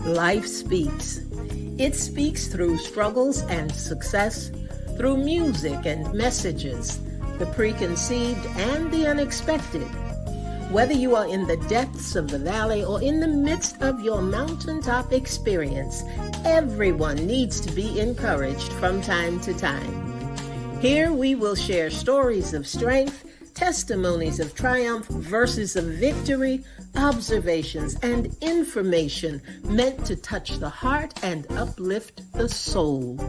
Life speaks. It speaks through struggles and success, through music and messages, the preconceived and the unexpected. Whether you are in the depths of the valley or in the midst of your mountaintop experience, everyone needs to be encouraged from time to time. Here we will share stories of strength, testimonies of triumph, verses of victory, observations, and information meant to touch the heart and uplift the soul,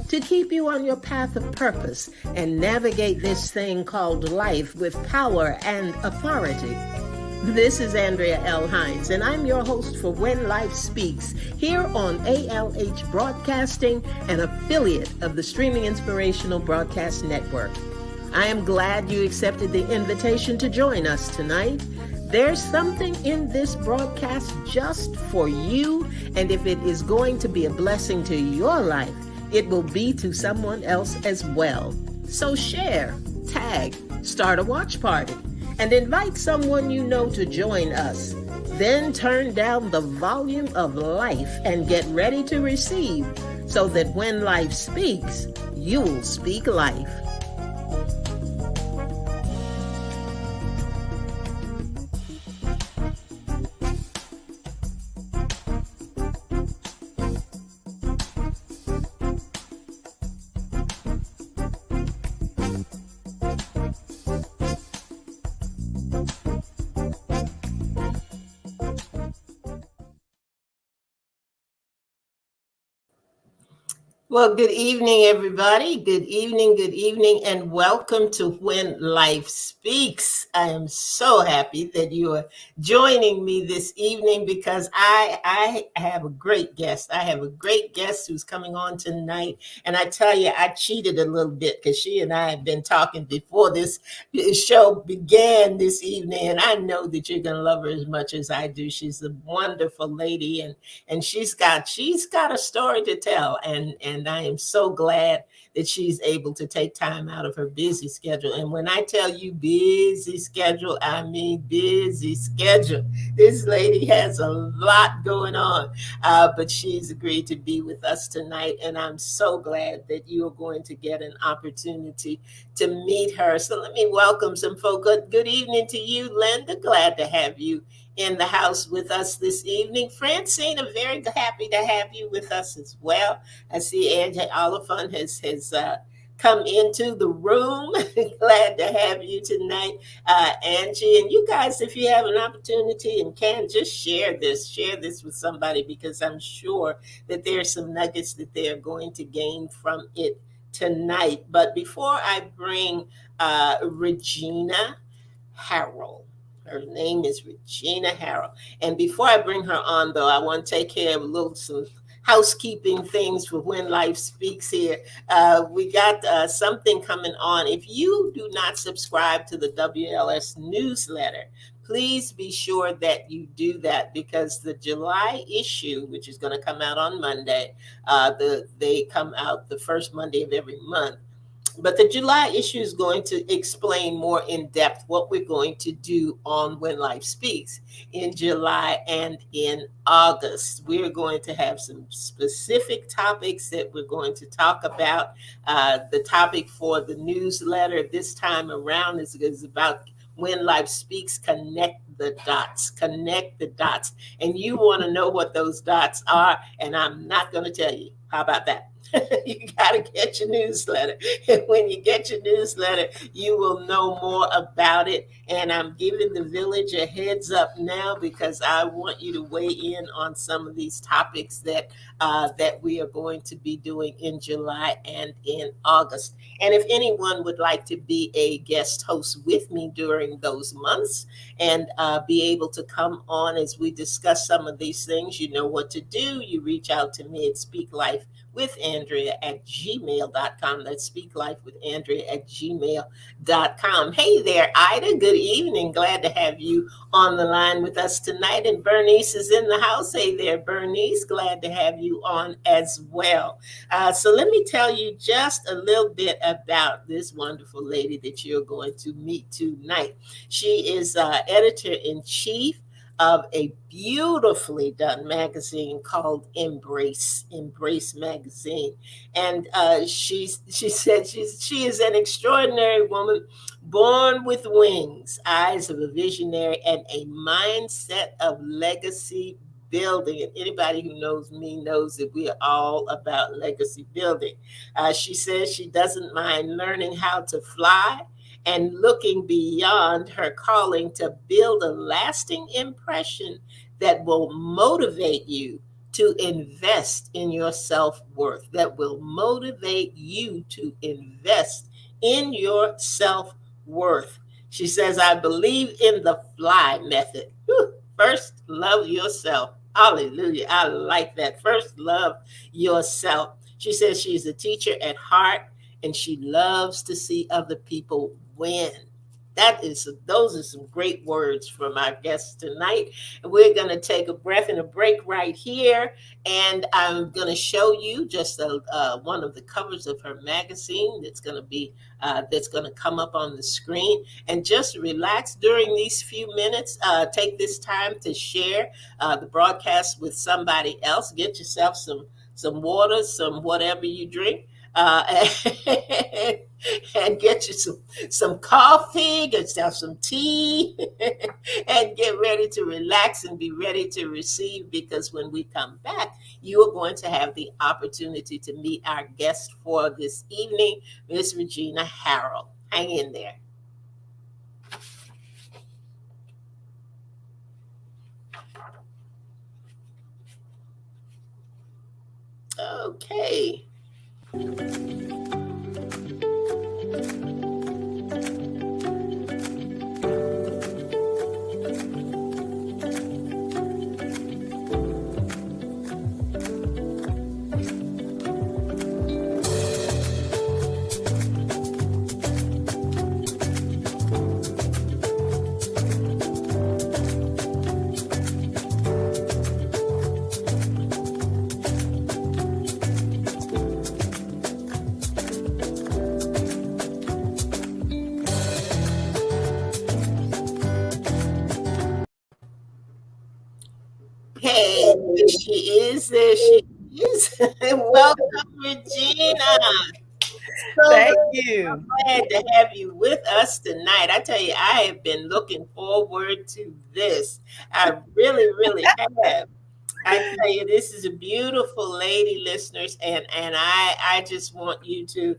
to keep you on your path of purpose and navigate this thing called life with power and authority. This is Andrea L. Hines, and I'm your host for When Life Speaks, here on ALH Broadcasting, an affiliate of the Streaming Inspirational Broadcast Network. I am glad you accepted the invitation to join us tonight. There's something in this broadcast just for you, and if it is going to be a blessing to your life, it will be to someone else as well. So share, tag, start a watch party, and invite someone you know to join us. Then turn down the volume of life and get ready to receive, so that when life speaks, you'll speak life. Well, good evening, everybody. Good evening, and welcome to When Life Speaks. I am so happy that you are joining me this evening because I have a great guest. I have a great guest who's coming on tonight. And I tell you, I cheated a little bit because she and I have been talking before this show began this evening. And I know that you're going to love her as much as I do. She's a wonderful lady, and she's got a story to tell, and I am so glad that she's able to take time out of her busy schedule. And when I tell you busy schedule, I mean busy schedule. This lady has a lot going on, but she's agreed to be with us tonight, and I'm so glad that you are going to get an opportunity to meet her. So let me welcome some folks. Good evening to you, Linda. Glad to have you in the house with us this evening. Francine, I'm very happy to have you with us as well. I see Angie Oliphant has come into the room. Glad to have you tonight, Angie. And you guys, if you have an opportunity and can, just share this with somebody, because I'm sure that there's some nuggets that they're going to gain from it tonight. But before I bring Regina Harrell, her name is Regina Harrell. And before I bring her on, though, I want to take care of some housekeeping things for When Life Speaks here. We got something coming on. If you do not subscribe to the WLS newsletter, please be sure that you do that, because the July issue, which is going to come out on Monday, they come out the first Monday of every month. But the July issue is going to explain more in depth what we're going to do on When Life Speaks in July and in August. We're going to have some specific topics that we're going to talk about. The topic for the newsletter this time around is about When Life Speaks, connect the dots. And you want to know what those dots are, and I'm not going to tell you. How about that? You got to get your newsletter. And when you get your newsletter, you will know more about it. And I'm giving the village a heads up now, because I want you to weigh in on some of these topics that we are going to be doing in July and in August. And if anyone would like to be a guest host with me during those months and be able to come on as we discuss some of these things, you know what to do. You reach out to me at speaklifewithandrea@gmail.com. That's speaklifewithandrea@gmail.com. Hey there, Ida. Good evening. Glad to have you on the line with us tonight. And Bernice is in the house. Hey there, Bernice. Glad to have you on as well. So let me tell you just a little bit about this wonderful lady that you're going to meet tonight. She is editor-in-chief of a beautifully done magazine called Embrace Magazine. And she said she is an extraordinary woman, born with wings, eyes of a visionary, and a mindset of legacy building. And anybody who knows me knows that we are all about legacy building. She says she doesn't mind learning how to fly and looking beyond her calling to build a lasting impression that will motivate you to invest in your self worth, that will motivate you to invest in your self worth. She says, I believe in the fly method. Whew. First, love yourself. Hallelujah. I like that. First, love yourself. She says she's a teacher at heart and she loves to see other people win. Those are some great words from our guests tonight. We're going to take a breath and a break right here, and I'm going to show you just one of the covers of her magazine that's going to come up on the screen. And just relax during these few minutes. Take this time to share the broadcast with somebody else. Get yourself some water, some whatever you drink. And get you some coffee, get yourself some tea, and get ready to relax and be ready to receive. Because when we come back, you are going to have the opportunity to meet our guest for this evening, Miss Regina Harrell. Hang in there. Okay. Hey, there she is. There she is. Welcome, Regina. So Thank you. glad to have you with us tonight. I tell you, I have been looking forward to this. I really, really have. I tell you, this is a beautiful lady, listeners, and I just want you to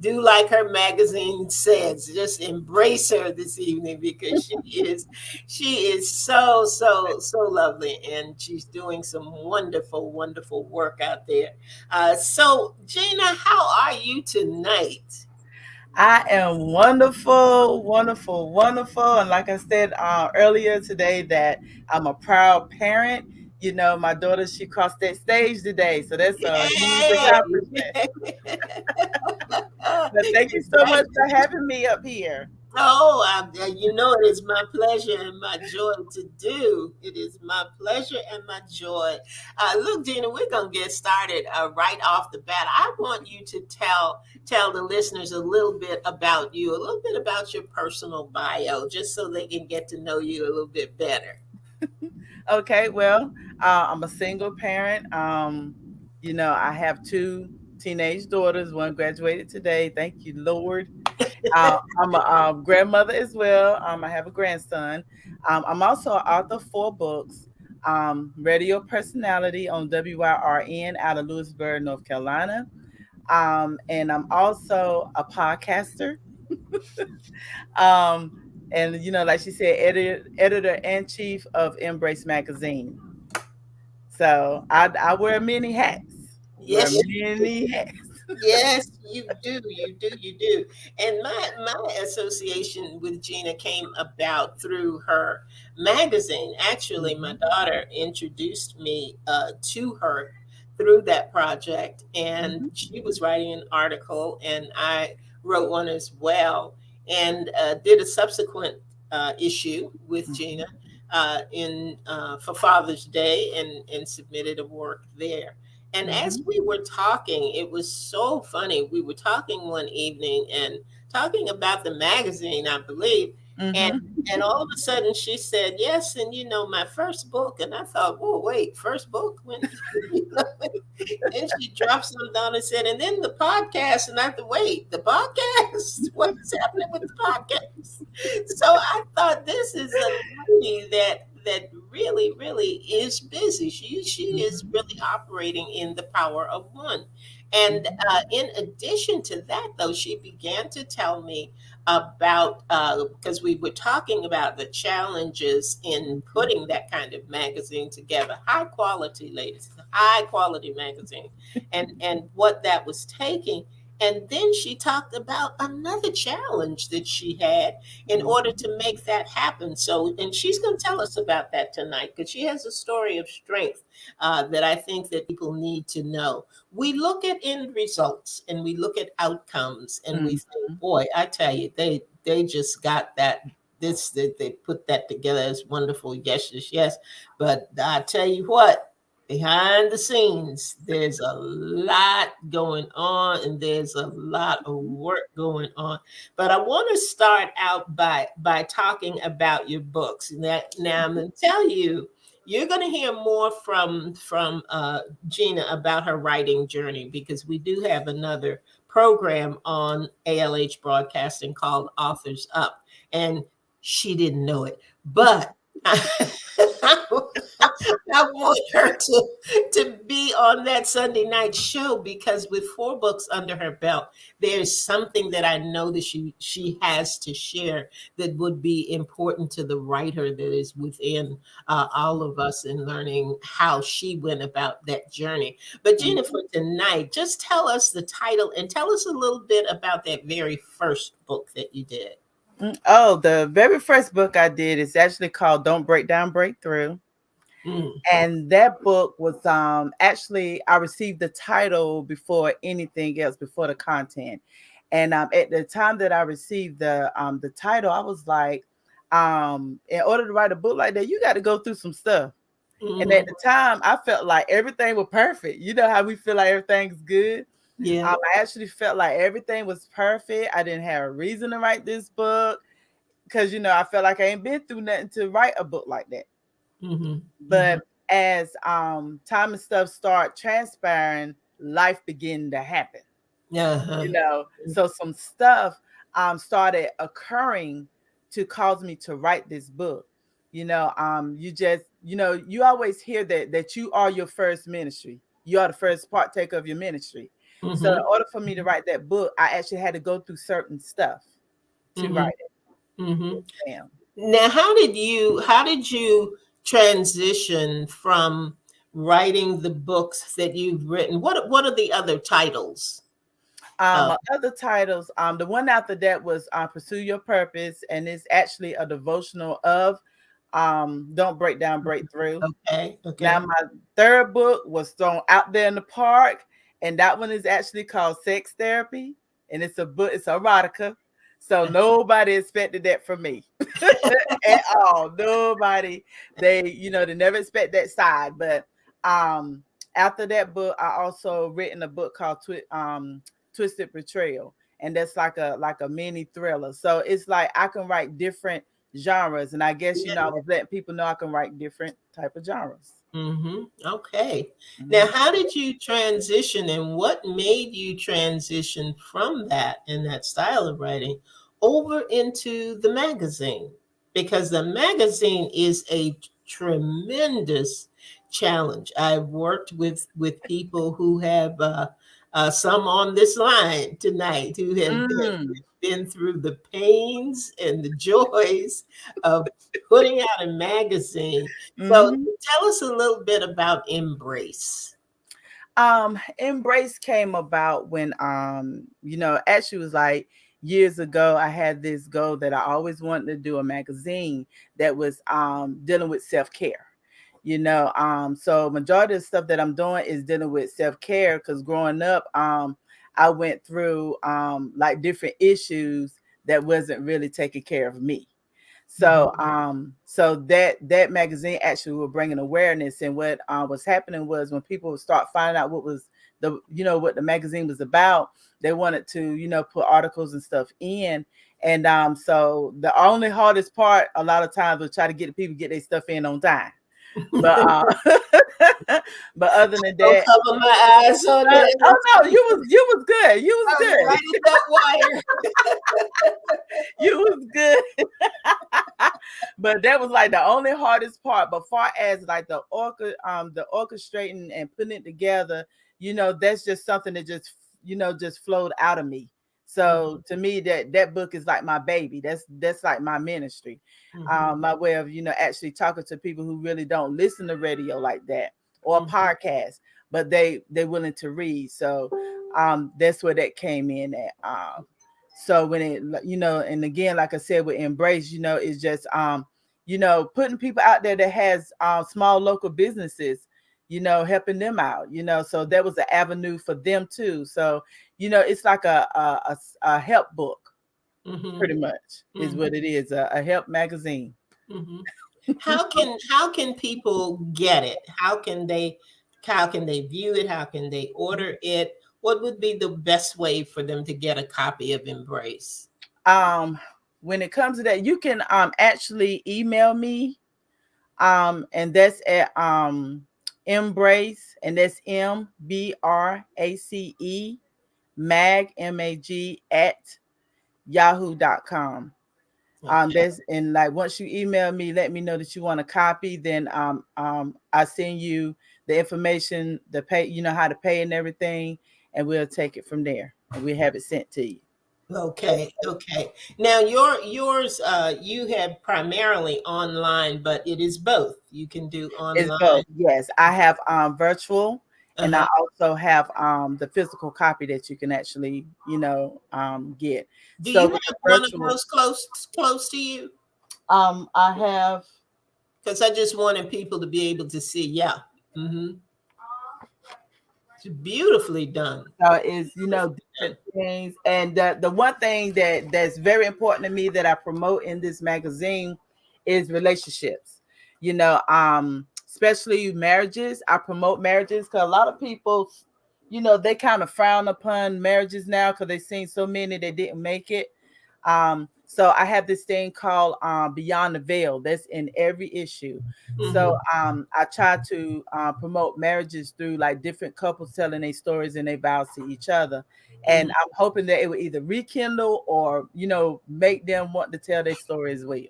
do like her magazine says, just embrace her this evening because she is so lovely, and she's doing some wonderful work out there. So Gina, how are you tonight? I am wonderful, wonderful, wonderful. And like I said earlier today, that I'm a proud parent. My daughter, she crossed that stage today. So that's a huge Yay! accomplishment. But thank you so much for Congratulations. having me up here. Oh, you know, it is my pleasure and my joy to do. It is my pleasure and my joy. Look, Gina, we're gonna get started right off the bat. I want you to tell the listeners a little bit about you, a little bit about your personal bio, just so they can get to know you a little bit better. Okay, well, I'm a single parent. I have two teenage daughters. One graduated today. Thank you, Lord. I'm a grandmother as well. I have a grandson. I'm also an author of 4 books. Radio personality on WYRN out of Lewisburg, North Carolina. And I'm also a podcaster. Um, and like she said, editor and chief of Embrace Magazine. So I wear many hats. Wear Yes, many hats. yes, you do. And my association with Gina came about through her magazine. Actually, my Hmm. daughter introduced me to her through that project, and Hmm. she was writing an article, and I wrote one as well, and did a subsequent issue with Gina Hmm. in for Father's Day, and submitted a work there. And as Hmm. we were talking, it was so funny. We were talking one evening and talking about the magazine, I believe. Mm-hmm. And all of a sudden she said, yes, and my first book. And I thought, whoa, wait, first book? When you know, then she dropped some down and said, and then the podcast. And I thought, wait, the podcast? What's happening with the podcast? So I thought this is a lady that really, really is busy. She is Mm-hmm. really operating in the power of one. And in addition to that, though, she began to tell me about because we were talking about the challenges in Mm-hmm. putting that kind of magazine together, high quality, ladies, high quality magazine, and what that was taking. And then she talked about another challenge that she had in order Mm-hmm. to make that happen. So, and she's going to tell us about that tonight because she has a story of strength that I think that people need to know. We look at end results and we look at outcomes and we think, Mm-hmm. boy, I tell you, they just got that. This that they put that together as wonderful. Yes, yes, yes. But I tell you what, behind the scenes, there's a lot going on and there's a lot of work going on. But I want to start out by talking about your books. Now I'm going to tell you, you're going to hear more from Gina about her writing journey because we do have another program on ALH Broadcasting called Authors Up, and she didn't know it, but I want her to be on that Sunday night show because with 4 books under her belt, there's something that I know that she has to share that would be important to the writer that is within all of us in learning how she went about that journey. But Jennifer, tonight, just tell us the title and tell us a little bit about that very first book that you did. Oh, the very first book I did is actually called Don't Break Down, Breakthrough. Mm, And that book was actually I received the title before anything else, before the content. And at the time that I received the title, I was like, in order to write a book like that, you got to go through some stuff. And at mm-hmm. the time, I felt like everything was perfect. You know how we feel like everything's good. Yeah. I actually felt like everything was perfect. I didn't have a reason to write this book because I felt like I ain't been through nothing to write a book like that. Mm-hmm. Mm-hmm. But as time and stuff start transpiring, life began to happen. Uh-huh. So some stuff started occurring to cause me to write this book. You just you always hear that you are your first ministry. You are the first partaker of your ministry. So in Mm-hmm. order for me to write that book, I actually had to go through certain stuff to Mm-hmm. write it. Mm-hmm. Yes, ma'am. Now, how did you transition from writing the books that you've written? What are the other titles? My other titles, the one after that was Pursue Your Purpose, and it's actually a devotional of Don't Break Down, Breakthrough. Okay. Now, Okay. my third book was thrown out there in the park, and that one is actually called Sex Therapy, and it's a book, it's erotica. So nobody expected that from me at all. Nobody, they never expect that side. But um, after that book, I also written a book called Twisted Betrayal, and that's like a mini thriller. So it's like I can write different genres, and I guess I was letting people know I can write different type of genres. Okay. Now, Mhm. how did you transition and what made you transition from that and that style of writing over into the magazine? Because the magazine is a tremendous challenge. I've worked with people who have some on this line tonight who have Mm. been through the pains and the joys of putting out a magazine. So Mhm. tell us a little bit about Embrace. Embrace came about when actually it was like years ago I had this goal that I always wanted to do a magazine that was dealing with self-care. So majority of the stuff that I'm doing is dealing with self-care because growing up, I went through like different issues that wasn't really taking care of me. Mhm, So that magazine actually was bringing awareness, and what was happening was when people would start finding out what was what the magazine was about, they wanted to put articles and stuff in, And so the only hardest part a lot of times was try to get the people get their stuff in on time. But but other than Don't that, cover my eyes on oh that. no, you was good. You was I was good. right at that wire. You was good. But that was like the only hardest part. But far as like the orchestrating and putting it together, that's just something that just just flowed out of me. So to me, that book is like my baby. That's like my ministry, Mm-hmm. my way of actually talking to people who really don't listen to radio like that or Mm-hmm. podcast, but they're willing to read. So that's where that came in at. So when it, and again, like I said, with Embrace, it's just putting people out there that has small local businesses, helping them out, so that was an avenue for them too. So it's like a help book, Mm-hmm. pretty much is what it is, a help magazine. Mm-hmm. How can people get it? How can they view it? How can they order it? What would be the best way for them to get a copy of Embrace? um when it comes to that, you can actually email me, and that's at embrace, and that's MBRACE mag at yahoo.com. Okay. There's and like once you email me, let me know that you want a copy, then I send you the information, the pay, how to pay and everything, and we'll take it from there and we have it sent to you. Okay, okay. Now yours, you have primarily online, but it is both. You can do It's online. both. Yes, I have virtual, and Uh-huh. I also have the physical copy that you can actually, get. Do So you with the have one of virtual, those close to you? I have. Because I just wanted people to be able to see. Yeah. Mm-hmm. It's beautifully done. Is Beautifully different things, and the one thing that's very important to me that I promote in this magazine is relationships. Especially marriages. I promote marriages because a lot of people, they kind of frown upon marriages now because they've seen so many that didn't make it. So I have this thing called Beyond the Veil. That's in every issue. So done. I try to promote marriages through like different couples telling their stories and their vows to each other. Mm-hmm. And I'm hoping that it will either rekindle or, make them want to tell their story as well.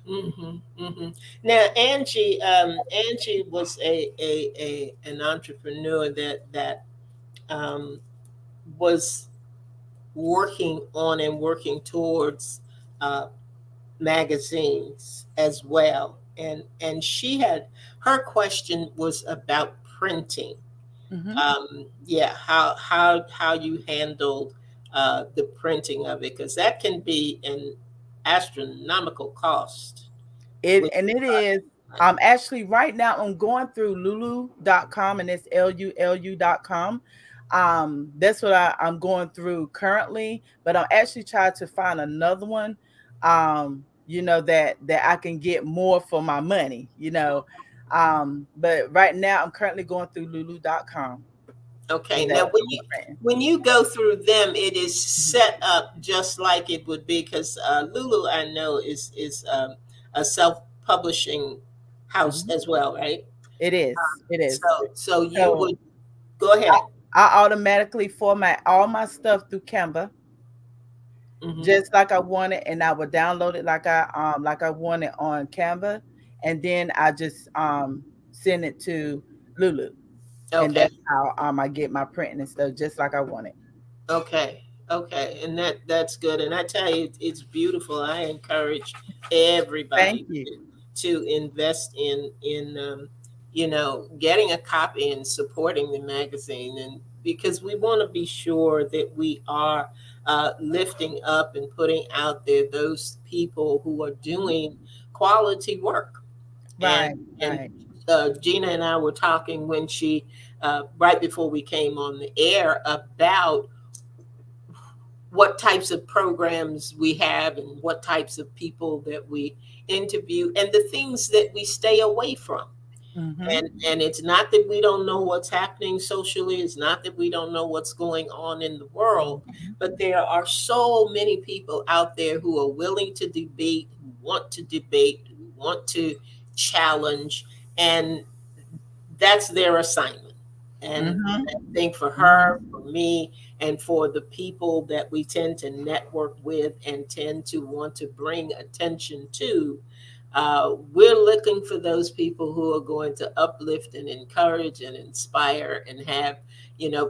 Hmm. Hmm. Now, Angie was an entrepreneur that um, was working on and working towards uh, magazines as well, and she had her question was about printing. Hmm. Yeah, how you handled the printing of it, because that can be an astronomical cost. It is. Actually right now I'm going through lulu.com, and it's lulu.com. That's what I'm going through currently, but I'm actually trying to find another one, that I can get more for my money. But right now I'm currently going through lulu.com Okay, with now that with the printing. when you go through them, it is Mhm. set up just like it would be, because Lulu, I know, is a self publishing house Mhm. as well, right? It is. So you So would go ahead. I automatically format all my stuff through Canva, Hmm. just like I want it, and I would download it like I want it on Canva, and then I just send it to Lulu, and Okay. that's how I get my printing and stuff just like I want it. Okay, okay, and that's good. And I tell you, it's beautiful. I encourage everybody Thank you. to invest in getting a copy and supporting the magazine, and because we want to be sure that we are lifting up and putting out there those people who are Mhm. doing quality work. Right, And right. Gina and I were talking when she right before we came on the air about what types of programs we have and what types of people that we interview and the things that we stay away from. Mhm. And it's not that we don't know what's happening socially, it's not that we don't know what's going on in the world, but there are so many people out there who are willing to debate, who want to challenge, and that's their assignment. And Mhm. I think for her, Mhm. for me, and for the people that we tend to network with and tend to want to bring attention to, we're looking for those people who are going to uplift and encourage and inspire and have,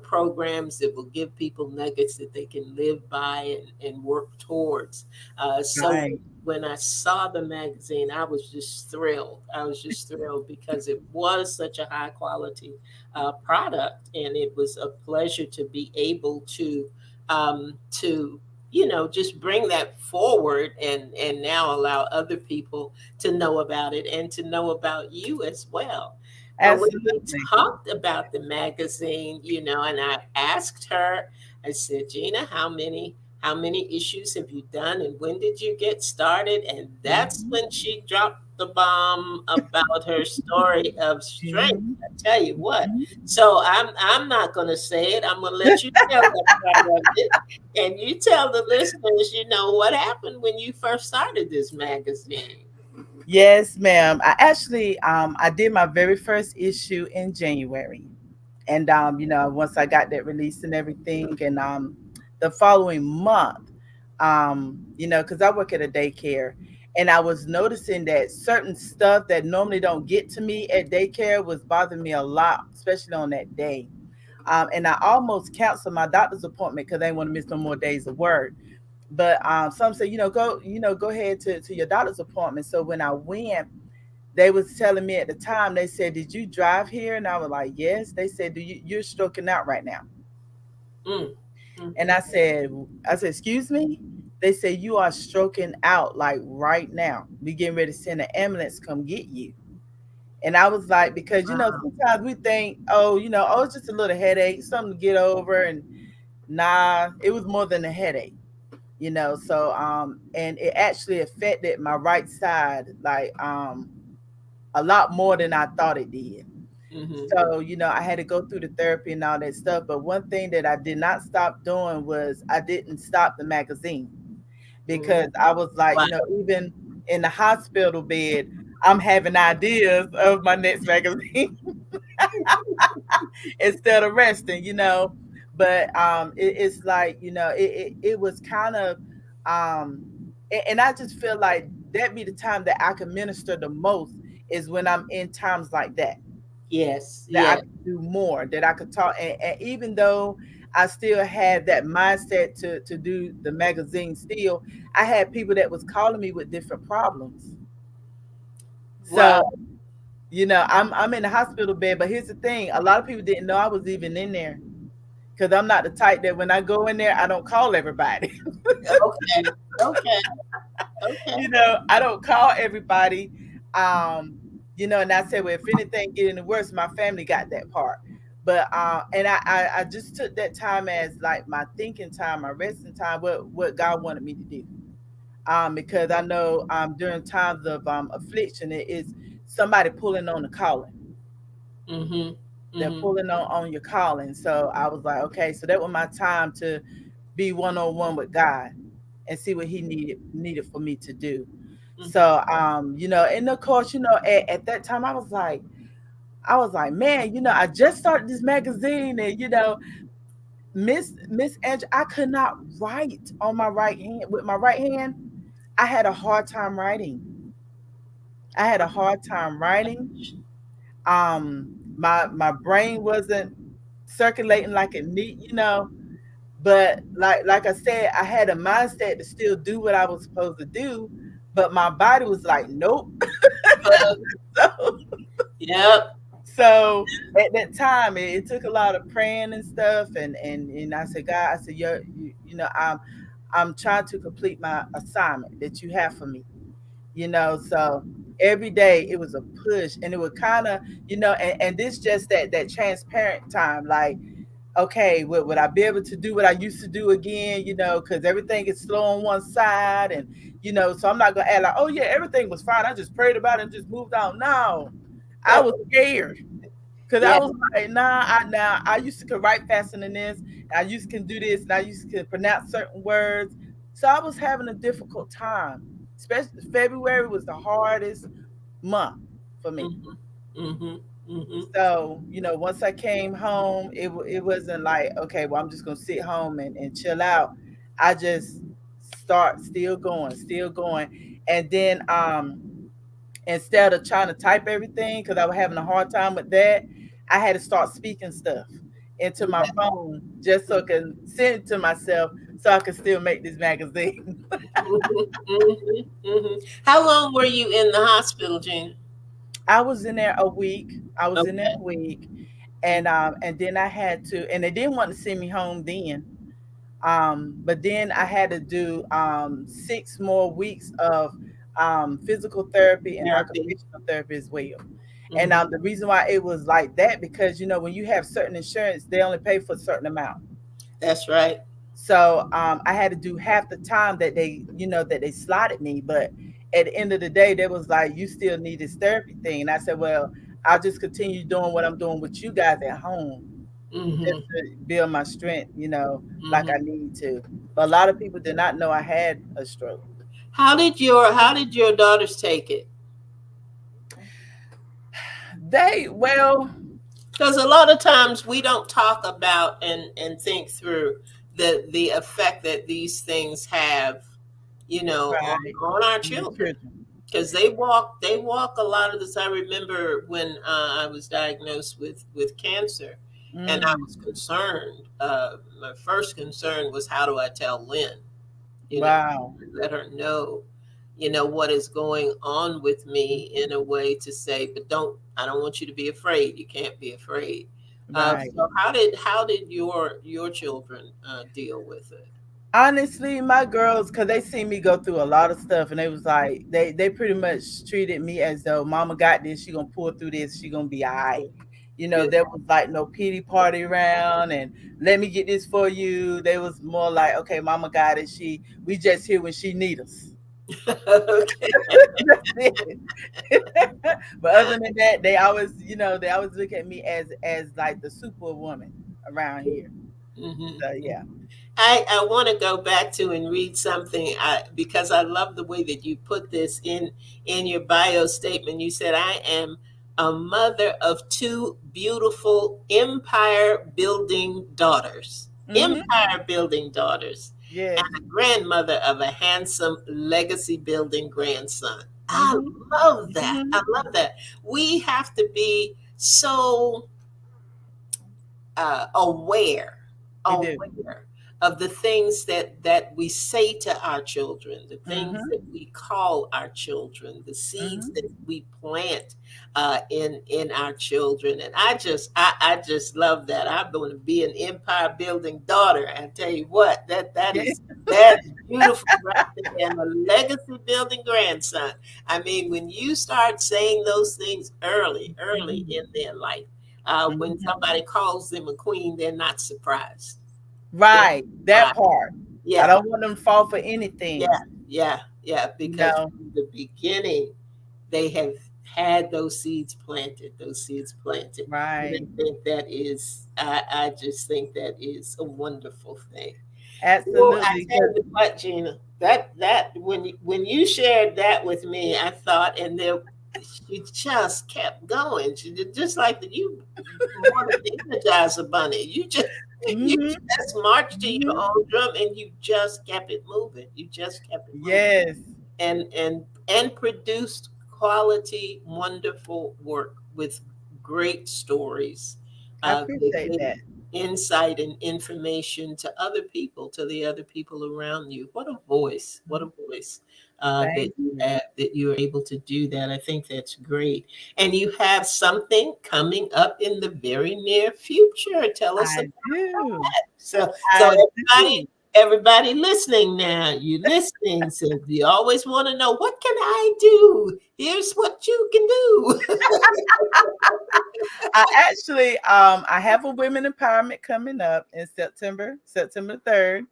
programs that will give people nuggets that they can live by and work towards. So Right. when I saw the magazine, I was just thrilled. I was just thrilled because it was such a high quality product, and it was a pleasure to be able to just bring that forward and now allow other people to know about it and to know about you as well. But when we Absolutely. talked about the magazine, and I asked her, I said, Gina, how many issues have you done and when did you get started? And that's Mhm. when she dropped the bomb about her story of strength. Mhm. I tell you what. Mhm. So I'm not gonna say it. I'm gonna let you tell that part of it. And you tell the listeners, what happened when you first started this magazine. Yes, ma'am. I did my very first issue in January. And once I got that release and everything, and the following month, because I work at a daycare, and I was noticing that certain stuff that normally don't get to me at daycare was bothering me a lot, especially on that day. And I almost canceled my doctor's appointment because I didn't want to miss no more days of work. But some say, go ahead to your doctor's appointment. So when I went, they was telling me at the time, they said, did you drive here? And I was like, yes. They said, you're stroking out right now. Mm, And mhm. I said, excuse me? They said, you are stroking out like right now. We getting ready to send an ambulance come get you. And I was like, because Wow. sometimes we think, oh, oh, it's just a little headache, something to get over. And nah, it was more than a headache. So and it actually affected my right side like a lot more than I thought it did. Mhm. So, I had to go through the therapy and all that stuff. But one thing that I did not stop doing was I didn't stop the magazine Mhm. because I was like, Wow. even in the hospital bed, I'm having ideas of my next magazine instead of resting. But it's like, it was kind of, um, and I just feel like that be the time that I can minister the most is when I'm in times like that. Yes. That I Yes. could do more, that I could talk. And even though I still had that mindset to do the magazine still, I had people that was calling me with different problems. Wow. So, I'm in the hospital bed, but here's the thing, a lot of people didn't know I was even in there because I'm not the type that when I go in there, I don't call everybody. Okay. Okay. Okay. I don't call everybody. Um, and I said, well, if anything get any worse, my family got that part. But and I just took that time as like my thinking time, my resting time, what God wanted me to do. Because I know during times of affliction, it is somebody pulling on the calling. Mhm. They're Mhm. pulling on your calling. So I was like, okay, so that was my time to be one on one with God and see what He needed for me to do. Mhm. So and of course, at that time I was like, man, I just started this magazine, and Miss Angela, I could not write on my right hand with my right hand. I had a hard time writing. I had a hard time writing. My brain wasn't circulating like it need. But like I said, I had a mindset to still do what I was supposed to do, but my body was like, nope. So Yep. so at that time, it took a lot of praying and stuff, and I said, God, I said, I'm trying to complete my assignment that you have for me. So every day it was a push, and it would kind of, and this just that transparent time, like, okay, would I be able to do what I used to do again? Because everything is slow on one side, and so I'm not gonna add like, oh yeah, everything was fine. I just prayed about it and just moved on. No, I was scared. Cause I Yeah. was like, nah, I used to could write faster than this. I used to can do this, and I used to can pronounce certain words. So I was having a difficult time. Especially February was the hardest month for me. Mm-hmm. Mm-hmm. Mm-hmm. So, once I came home, it wasn't like, okay, well, I'm just gonna sit home and chill out. I just start still going. And then instead of trying to type everything, because I was having a hard time with that, I had to start speaking stuff into my Yeah. phone just so I can send it to myself so I could still make this magazine. Mm-hmm. Mm-hmm. Mm-hmm. How long were you in the hospital, Gina? I was in there a week. I was in there Okay. a week, Mm-hmm. and then I had to, and they didn't want to send me home then. But then I had to do 6 more weeks of physical therapy and Therapy. occupational therapy as well. And Mm-hmm. the reason why it was like that, because when you have certain insurance, they only pay for a certain amount. That's right. So I had to do half the time that they slotted me. But at the end of the day, they was like, "You still need this therapy thing," and I said, "Well, I'll just continue doing what I'm doing with you guys at home, just Mm-hmm. to build my strength, like I Mm-hmm. need to." But a lot of people did not know I had a stroke. How did your daughters take it? They well, Because a lot of times we don't talk about and think through the effect that these things have, right, on our on the children. children. Because they walk a lot of this. I remember when I was diagnosed with cancer, and I Mm, was concerned. My first concern was, how do I tell Lynn? you know, wow, let her know, what is going on with me, in a way to say, but I don't want you to be afraid. You can't be afraid. right. So how did your children deal with it? Honestly, my girls, because they see me go through a lot of stuff, and they was like, they pretty much treated me as though mama got this, she gonna pull through this, she gonna be all right. Good. There was like no pity party around and let me get this for you. They was more like, okay, mama got it. We just here when she need us. Okay. That's it. But other than that, they always look at me as like the superwoman around here. Hmm. So yeah. I want to go back to and read something, because I love the way that you put this in your bio statement. You said, "I am a mother of two beautiful empire building daughters, Hmm. empire building daughters, Yes. and a grandmother of a handsome legacy building grandson." I Hmm. love that. Hmm. I love that. We have to be so aware, We do. aware of the things that we say to our children, the things Hmm. that we call our children, the seeds Hmm. that we plant in our children. And I just love that. I'm going to be an empire building daughter. I tell you what, Yeah. that's beautiful right there, and a legacy building grandson. I mean, when you start saying those things early, early in Mhm. their life, when Mhm. somebody calls them a queen, they're not surprised. They're Right, that not surprised. part. I Yeah, don't want them to fall for yeah, anything, yeah. you Because know? from the beginning, they have had those seeds planted. Those seeds planted, and Right. I think that is. I just think that is a wonderful thing. Well, I Absolutely, tell 'cause you what, Gina, that when you shared that with me, I thought, and there she just kept going. She did just like you, more than the Energizer Bunny. You mhm, just marched to your mhm. own drum, and you just kept it moving. You just kept it moving, Yes, and produced quality, wonderful work with great stories I that appreciate give that. insight and information to other people, to the other people around you. What a voice! What a voice that Thank you you. have, that you are able to do that. I think that's great. And you have something coming up in the very near future. Tell us I about do. that. So I everybody, do. everybody listening now, you listening. So you always want to know, what can I do? Here's what you can do. I have a women empowerment coming up in September 3rd.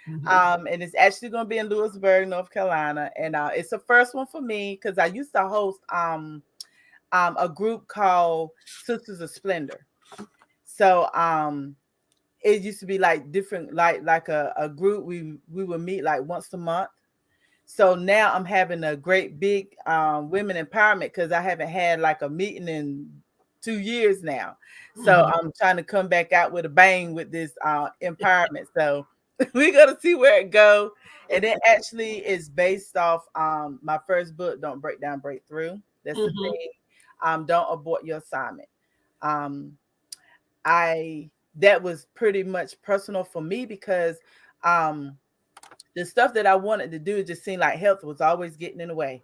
Mhm. And it's actually going to be in Lewisburg, North Carolina. And it's the first one for me because I used to host a group called Sisters of Splendor. So it used to be like different, like a group. We would meet like once a month. So now I'm having a great big women empowerment because I haven't had like a meeting in 2 years now. So Mhm. I'm trying to come back out with a bang with this empowerment. So we're gonna see where it go. And it actually is based off my first book, Don't Break Down, Breakthrough. That's the Mhm. thing. Don't abort your assignment. Um, I that was pretty much personal for me because um the stuff that I wanted to do just seemed like health was always getting in the way.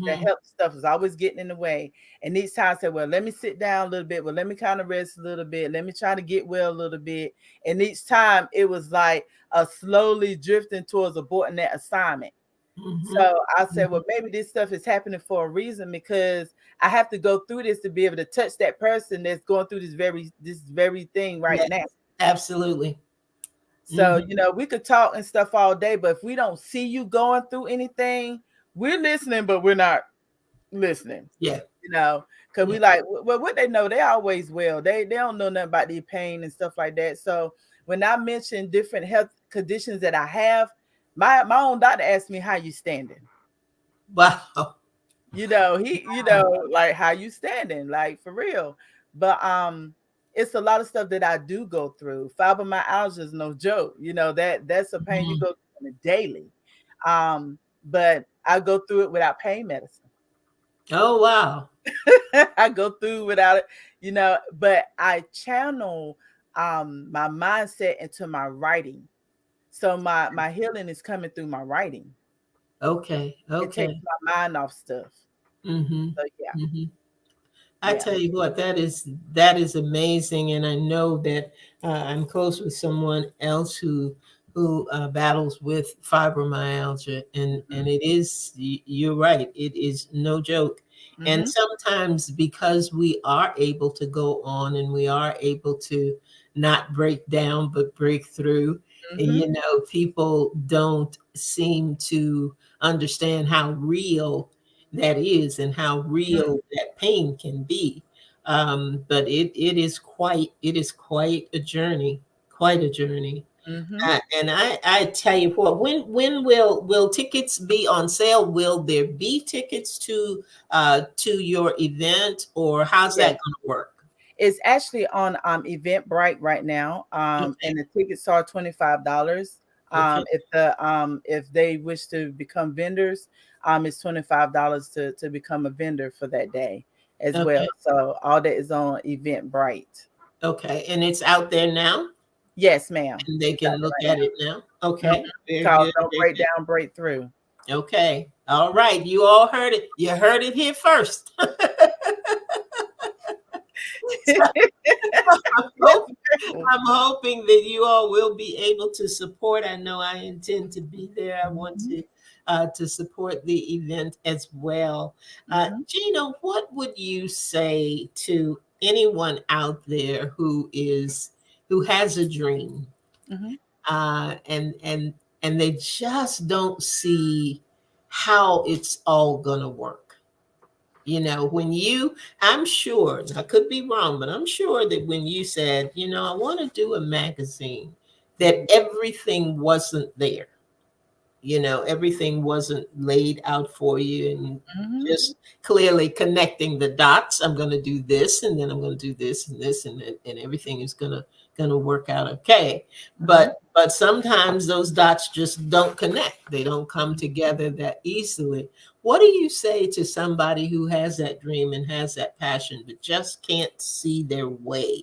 The Mhm. health stuff was always getting in the way. And each time I said, well, let me sit down a little bit. Well, let me kind of rest a little bit. Let me try to get well a little bit. And each time it was like a slowly drifting towards aborting that assignment. Mhm. So I said, Mhm. well, maybe this stuff is happening for a reason because I have to go through this to be able to touch that person that's going through this very thing right Yes, now. absolutely. So, Mhm. we could talk and stuff all day, but if we don't see you going through anything, we're listening, but we're not listening, Yeah. you know, because Yeah. we like, well, what they know, they always will. They don't know nothing about their pain and stuff like that. So when I mention different health conditions that I have, my own doctor asked me how you standing. Wow. Like how you standing, like for real. But it's a lot of stuff that I do go through. Fibromyalgia is no joke. That's a pain you Mhm. go through on a daily. But I go through it without pain medicine. Oh wow. I go through without it, but I channel my mindset into my writing. So my healing is coming through my writing. Okay. It takes Okay. my mind off stuff. Mhm. So yeah, Mhm. I yeah. tell you what, that is amazing, and I know that I'm close with someone else who battles with fibromyalgia, and it is you're right, it is no joke, and Mm-hmm. sometimes because we are able to go on and we are able to not break down but break through, Mm-hmm. people don't seem to understand how real that is and how real that pain can be. But it is quite a journey, quite a journey. Mm-hmm. And I tell you what, when will tickets be on sale? Will there be tickets to your event, or how's that Yes. going to work? It's actually on Eventbrite right now. Okay, And the tickets are $25. okay, If they wish to become vendors, it's $25 to become a vendor for that day as well. okay, So all that is on Eventbrite. okay. And it's out there now, Yes, ma'am. and they It's out can look there right at it now. now. Okay, very Called good, Don't very Break good. Down, Breakthrough. Okay, all right. You all heard it. You heard it here first. I'm Yes, hoping, ma'am. I'm hoping that you all will be able to support. I know I intend to be there. I want Mhm, to support the event as well. mhm, Gina, what would you say to anyone out there who has a dream, mhm. uh, and and and they just don't see how it's all gonna work? When I'm sure, and I could be wrong, but I'm sure that when you said, I want to do a magazine, that Mhm, everything wasn't there. Everything wasn't laid out for you, and mhm, just clearly connecting the dots. I'm going to do this, and then I'm going to do this and this, and everything is going to work out okay. mhm, But sometimes those dots just don't connect. They don't come together that easily. What do you say to somebody who has that dream and has that passion, but just can't see their way?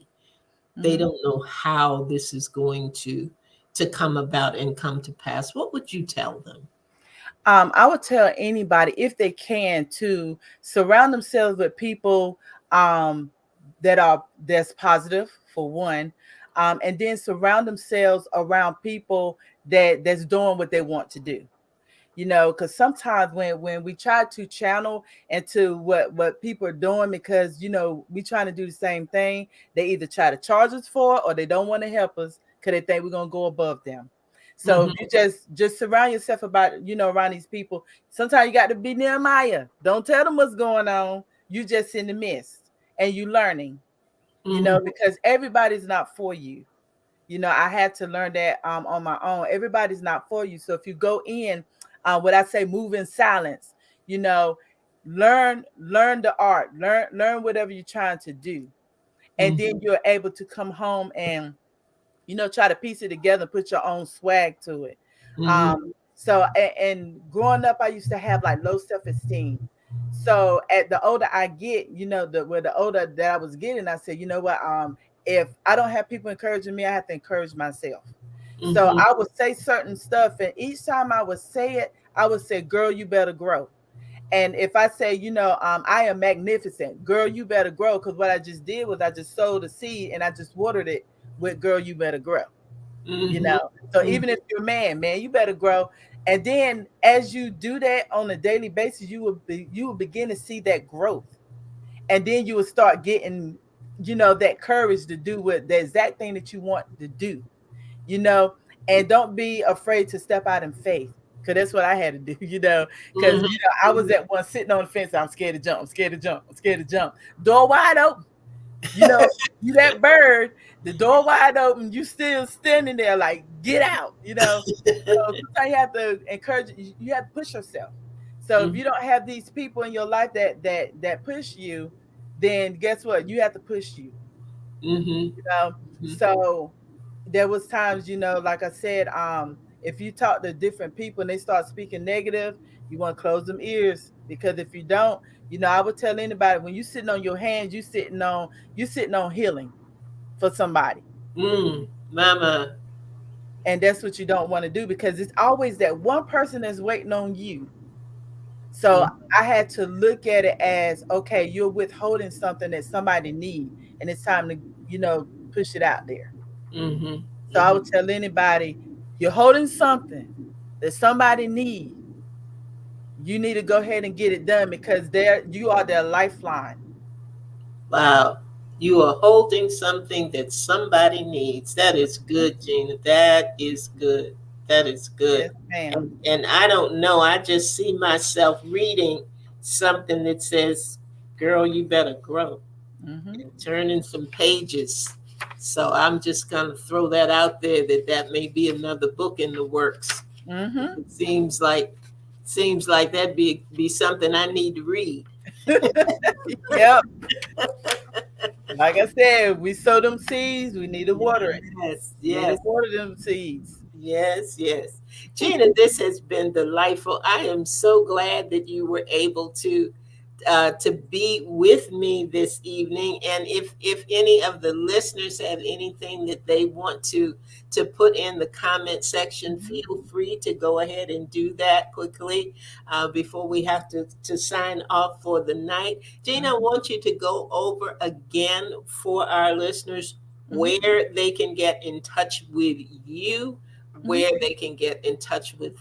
They mhm. don't know how this is going to come about and come to pass. What would you tell them? I would tell anybody if they can to surround themselves with people um, that's positive for one, and then surround themselves around people that's doing what they want to do. Because sometimes when we try to channel into what people are doing, because we trying to do the same thing, they either try to charge us for it, or they don't want to help us because they think we're gonna go above them. So if Mhm. you just surround yourself around these people, sometimes you got to be Nehemiah. Don't tell them what's going on. You just in the midst and you learning, Mm-hmm. because everybody's not for you. I had to learn that on my own. Everybody's not for you. So if you go in, what I say, move in silence. You know, learn the art, learn whatever you're trying to do, and then you're able to come home and try to piece it together, put your own swag to it. Mm-hmm. So and growing up, I used to have like low self-esteem. So at the older I get, the older that I was getting, I said, you know what, if I don't have people encouraging me, I have to encourage myself. So Mm-hmm. I would say certain stuff, and each time I would say it, I would say, "Girl, you better grow." And if I say, I am magnificent, girl, you better grow, because what I just did was I just sowed a seed and I just watered it with, girl, you better grow. you Mm-hmm. know. So Mm-hmm. even if you're a man, man, you better grow. And then as you do that on a daily basis, you will begin to see that growth. And then you will start getting, that courage to do what the exact thing that you want to do, you know, and don't be afraid to step out in faith. Cause that's what I had to do, because I was at one sitting on the fence. I'm scared to jump. I'm scared to jump. I'm scared to jump. Door wide open. You know, you that bird, the door wide open, you still standing there like, get out, So sometimes you have to encourage, you have to push yourself. So if Mm-hmm. you don't have these people in your life that push you, then guess what? You have to push you, Mm-hmm. you know. So there was times, like I said, if you talk to different people and they start speaking negative, you want to close them ears, because if you don't, I would tell anybody, when you sitting on your hands, you sitting on healing for somebody. Mama. And that's what you don't want to do, because it's always that one person that's waiting on you. So I had to look at it as, okay, you're withholding something that somebody need, and it's time to, push it out there. Mm-hmm. So I Mm-hmm. would tell anybody, you're holding something that somebody need. You need to go ahead and get it done, because you are their lifeline. Wow. You are holding something that somebody needs. That is good, Gina. That is good. That is good. Yes, ma'am. And I don't know. I just see myself reading something that says, girl, you better grow, Mm-hmm. and turning some pages. So I'm just going to throw that out there, that may be another book in the works. Mm-hmm. It seems like that'd be something I need to read. Yep. Like I said, we sow them seeds. We need to water it. Yes, Need to yes. water them seeds. Yes, yes. Gina, this has been delightful. I am so glad that you were able to be with me this evening. And if any of the listeners have anything that they want to put in the comment section, Mhm. feel free to go ahead and do that quickly before we have to sign off for the night. Gina, I Mhm. want you to go over again for our listeners Mhm. where they can get in touch with you, Mhm. where they can get in touch with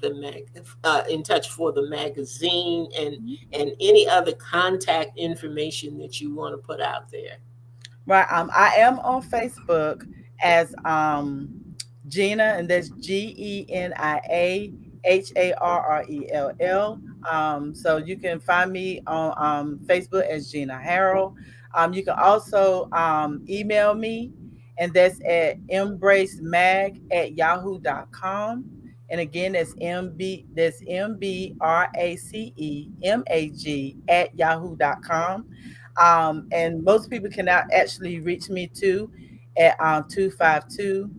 in touch for the magazine, Mhm. and any other contact information that you want to put out there. Right. I am on Facebook as Gina, and that's GENIAHARRELL. So you can find me on Facebook as Gina Harrell. You can also email me, and that's at embracemag@yahoo.com. And again, that's MBRACEMAG and most people can now actually reach me too at 252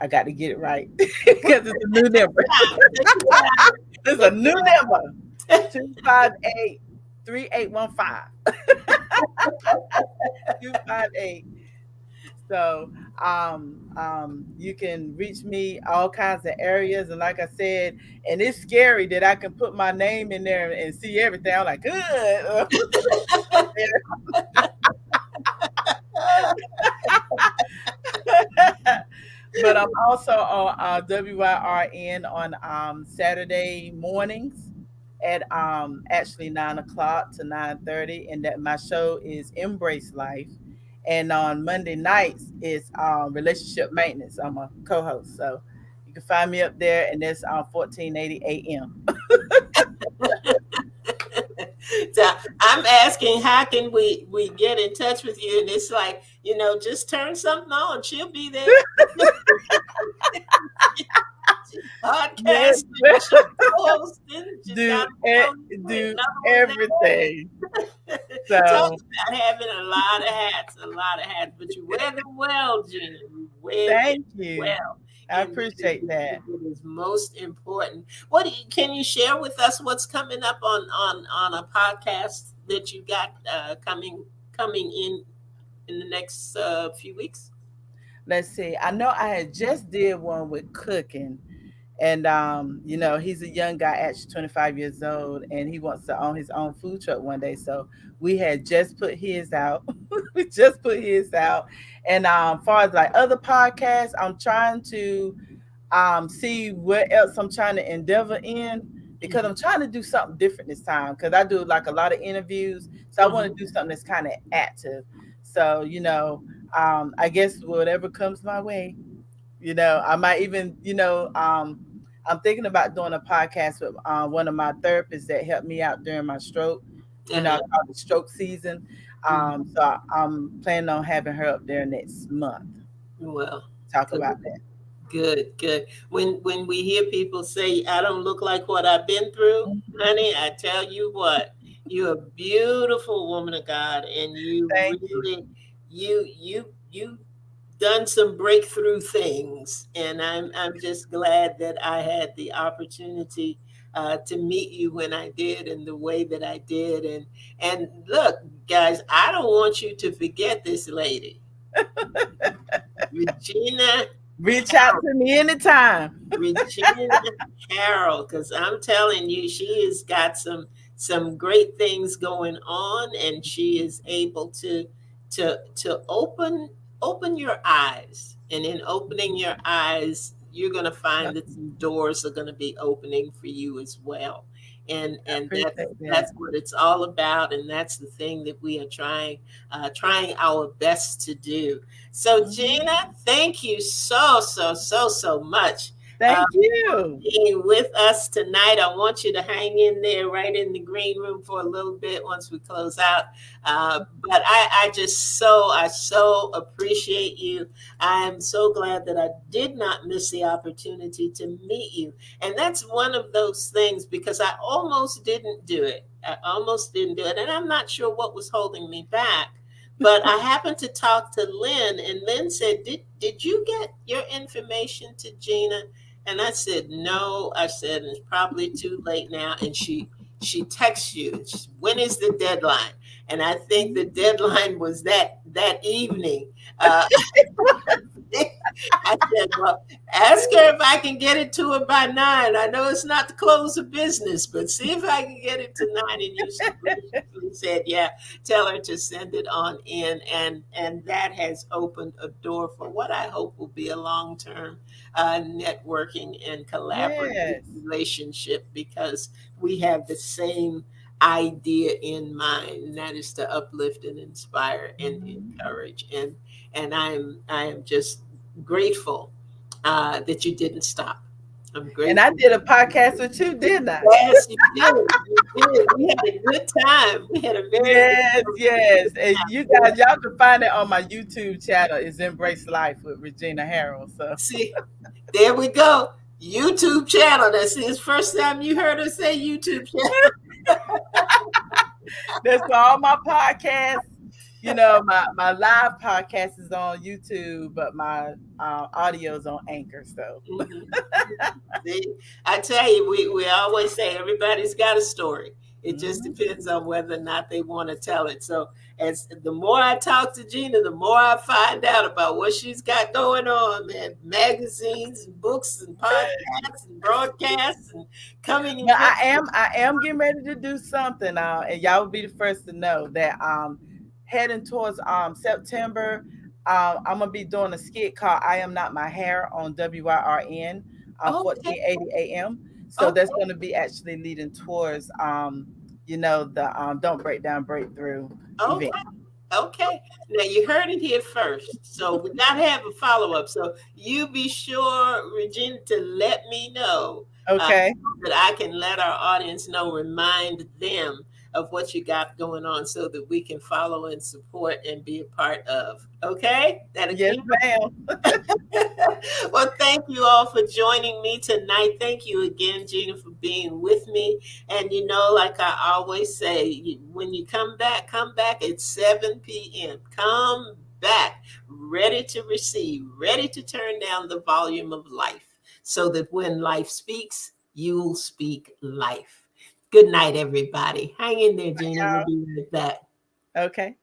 I got to get it right because it's a new number. Check it out. It's a new number. 258 3815 258. So you can reach me all kinds of areas, and like I said, and it's scary that I can put my name in there and see everything. I'm like, good. But I'm also on WYRN on Saturday mornings at actually 9 o'clock to 9:30, and that my show is Embrace Life. And on Monday nights is Relationship Maintenance. I'm a co-host, so you can find me up there, and that's 1480 a.m. asking how can we get in touch with you, and it's like, just turn something on. She'll be there. She's Yes. podcasting, she's co-hosting, she's do got a e- show, do another one everything. there. Talk So about having a lot of hats, a lot of hats, but you wear them well, Gina. You wear them thank you. well, I and appreciate that. it is most important. Can you share with us what's coming up on a podcast that you got coming in the next few weeks? Let's see. I know I had just did one with cooking. And he's a young guy, actually 25 years old, and he wants to own his own food truck one day. So we had just put his out. We just put his out. And far as like other podcasts, I'm trying to see what else I'm trying to endeavor in, because I'm trying to do something different this time, because I do like a lot of interviews. So I want to Mhm. do something that's kind of active. So, I guess whatever comes my way, I might even, I'm thinking about doing a podcast with one of my therapists that helped me out during my stroke. I Uh-huh. call it stroke season. Mhm. I'm planning on having her up there next month. Well, Talk good. about that. Good, good. When we hear people say, "I don't look like what I've been through," honey, I tell you what, you're a beautiful woman of God, and you Thank you. really, you done some breakthrough things, and I'm just glad that I had the opportunity to meet you when I did, and the way that I did, and look, guys, I don't want you to forget this lady, Regina. Reach out to me anytime. Regina Carroll, because I'm telling you, she has got some great things going on, and she is able to open your eyes, and in opening your eyes, you're going to find that some doors are going to be opening for you as well, I and that's appreciate that. that's what it's all about, and that's the thing that we are trying our best to do. So, Mhm. Gina, thank you so much uh, Thank you. being with us tonight. I want you to hang in there right in the green room for a little bit once we close out. But I so appreciate you. I am so glad that I did not miss the opportunity to meet you. And that's one of those things, because I almost didn't do it. I almost didn't do it. And I'm not sure what was holding me back. But I happened to talk to Lynn, and Lynn said, Did you get your information to Gina? And I said, No. I said, It's probably too late now. And she texts you, when is the deadline? And I think the deadline was that evening. Uh, I said, Well, ask her if I can get it to her by 9. I know it's not the close of business, but see if I can get it to 9. And you graciously said, Yeah, tell her to send it on in. And that has opened a door for what I hope will be a long term networking and collaborative Yes. relationship, because we have the same idea in mind, and that is to uplift and inspire and Mhm. encourage. And I am just grateful that you didn't stop. I'm And I grateful. did a podcast with you, didn't I? Yes, you did. You did. We had a good time. We had a very good Yes, yes. And you time. guys, y'all can find it on my YouTube channel. It's Embrace Life with Regina Harrell. So See, there we go. YouTube channel. That's his first time you heard us say YouTube channel. that's for all my podcasts. My live podcast is on YouTube, but my audio is on Anchor. So Mhm. See, I tell you, we always say everybody's got a story. It just mhm. depends on whether or not they want to tell it. So, as the more I talk to Gina, the more I find out about what she's got going on, man. Magazines and books and podcasts and broadcasts and coming But events. I am getting ready to do something, and y'all will be the first to know that heading towards September, I'm gonna be doing a skit called "I Am Not My Hair" on WYRN Okay, 1480 AM. So that's okay, gonna be actually leading towards the Don't Break Down Breakthrough event. okay. Okay. Now you heard it here first. So we gotta have a follow-up. So you be sure, Regina, to let me know Okay. so that I can let our audience know, remind them of what you got going on so that we can follow and support and be a part of. Okay? That Yes, agree? ma'am. Well, thank you all for joining me tonight. Thank you again, Gina, for being with me. And like I always say, when you come back at 7 p.m. Come back ready to receive, ready to turn down the volume of life so that when life speaks, you'll speak life. Good night, everybody. Hang in there, Gina. We'll be right back. Okay.